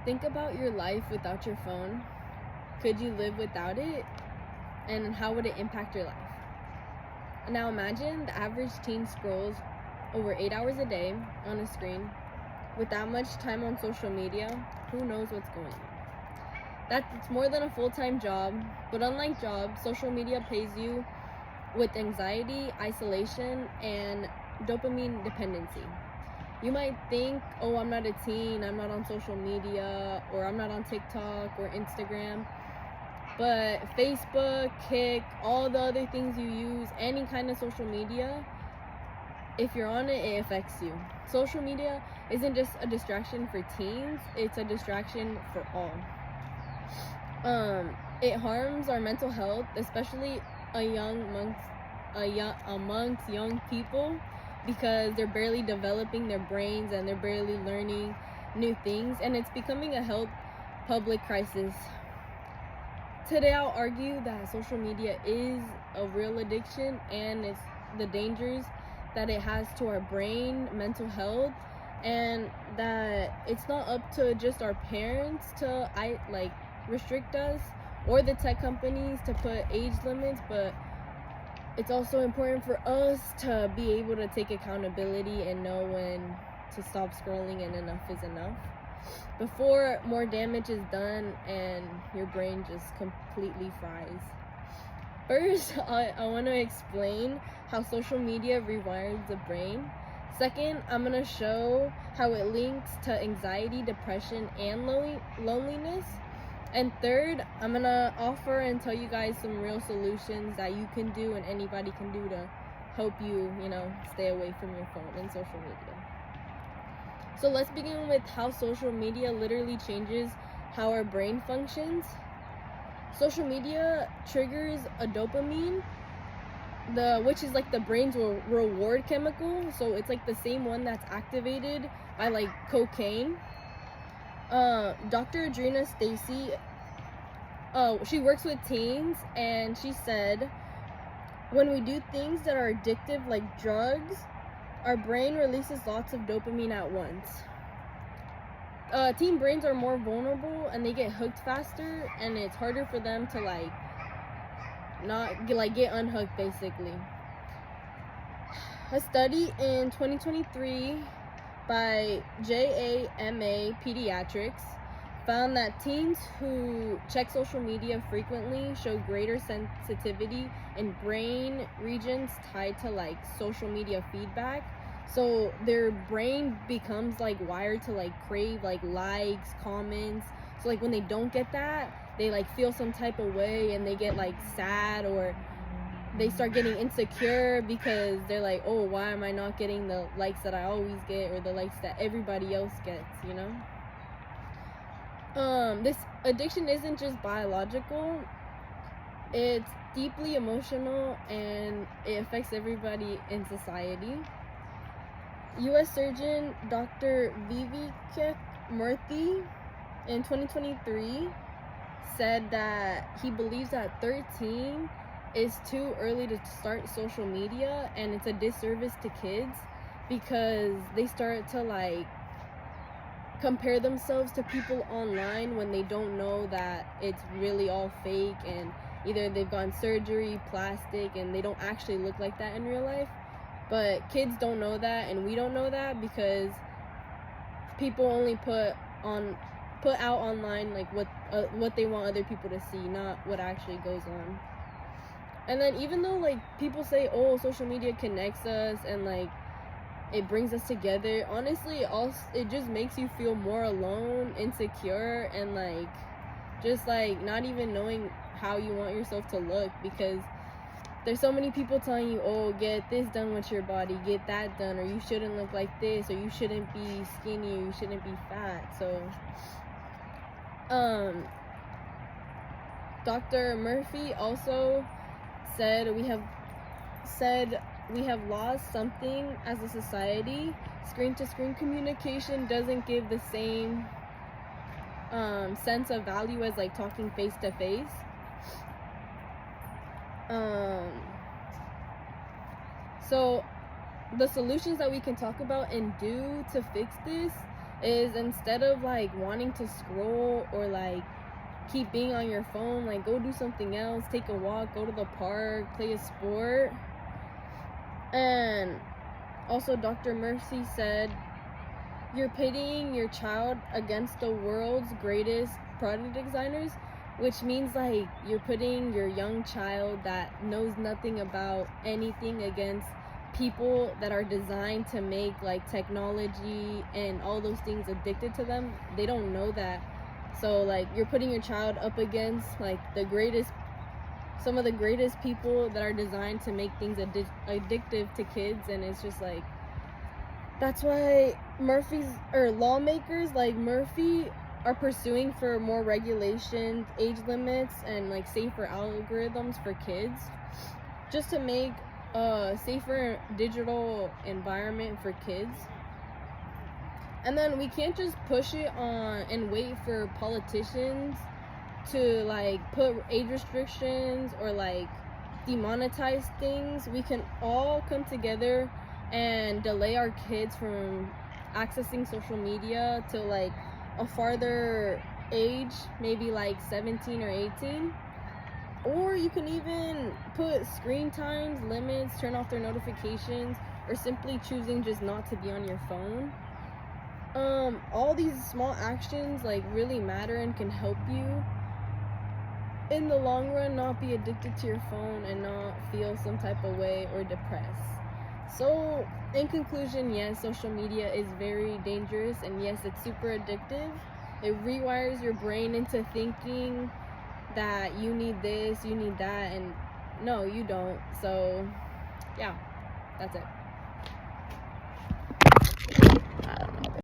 Think about your life without your phone. Could you live without it? And how would it impact your life? Now imagine the average teen scrolls over 8 hours a day on a screen with that much time on social media. Who knows what's going on? That's more than a full-time job, but unlike jobs, social media pays you with anxiety, isolation, and dopamine dependency. You might think, oh, I'm not a teen, I'm not on social media, or I'm not on TikTok or Instagram. But Facebook, Kik, all the other things you use, any kind of social media, if you're on it, it affects you. Social media isn't just a distraction for teens, it's a distraction for all. It harms our mental health, especially amongst young people, because they're barely developing their brains and they're barely learning new things, and it's becoming a health public crisis. Today I'll argue that social media is a real addiction, and it's the dangers that it has to our brain, mental health, and that it's not up to just our parents to restrict us, or the tech companies to put age limits, but it's also important for us to be able to take accountability and know when to stop scrolling and enough is enough before more damage is done and your brain just completely fries. First, I want to explain how social media rewires the brain. Second, I'm going to show how it links to anxiety, depression, and loneliness. And third, I'm going to offer and tell you guys some real solutions that you can do and anybody can do to help you, stay away from your phone and social media. So let's begin with how social media literally changes how our brain functions. Social media triggers a dopamine, which is like the brain's reward chemical. So it's like the same one that's activated by like cocaine. Dr. Adrena Stacy, she works with teens, and she said, when we do things that are addictive like drugs, our brain releases lots of dopamine at once. Teen brains are more vulnerable and they get hooked faster, and it's harder for them to get unhooked basically. A study in 2023 by JAMA Pediatrics found that teens who check social media frequently show greater sensitivity in brain regions tied to social media feedback. So their brain becomes wired to crave likes, comments. So when they don't get that, they feel some type of way, and they get sad, or they start getting insecure because they're like, oh, why am I not getting the likes that I always get, or the likes that everybody else gets, This addiction isn't just biological, it's deeply emotional, and it affects everybody in society. U.S. Surgeon Dr. Vivek Murthy in 2023 said that he believes that 13 is too early to start social media, and it's a disservice to kids because they start to compare themselves to people online when they don't know that it's really all fake, and either they've gotten surgery, plastic, and they don't actually look like that in real life. But kids don't know that, and we don't know that because people only put out online what they want other people to see, not what actually goes on. And then even though people say, oh, social media connects us and it brings us together, honestly it just makes you feel more alone, insecure, and just not even knowing how you want yourself to look, because there's so many people telling you, oh, get this done with your body, get that done, or you shouldn't look like this, or you shouldn't be skinny, or you shouldn't be fat. So Dr. Murphy also said we have lost something as a society. Screen-to-screen communication doesn't give the same sense of value as talking face-to-face. So the solutions that we can talk about and do to fix this is instead of like wanting to scroll or like keep being on your phone, like go do something else, take a walk, go to the park, play a sport. And also Dr. Mercy said, you're pitting your child against the world's greatest product designers, which means like you're putting your young child that knows nothing about anything against people that are designed to make like technology and all those things addicted to them. They don't know that. So like you're putting your child up against like some of the greatest people that are designed to make things addictive to kids. And it's just like, that's why lawmakers like Murphy are pursuing for more regulations, age limits, and like safer algorithms for kids, just to make a safer digital environment for kids. And then we can't just push it on and wait for politicians to like put age restrictions or like demonetize things. We can all come together and delay our kids from accessing social media to like a farther age, maybe like 17 or 18. Or you can even put screen times limits, turn off their notifications, or simply choosing just not to be on your phone. All these small actions like really matter and can help you in the long run not be addicted to your phone and not feel some type of way or depressed. So in conclusion, yes, social media is very dangerous, and yes, it's super addictive. It rewires your brain into thinking that you need this, you need that, and no, you don't. So yeah, that's it.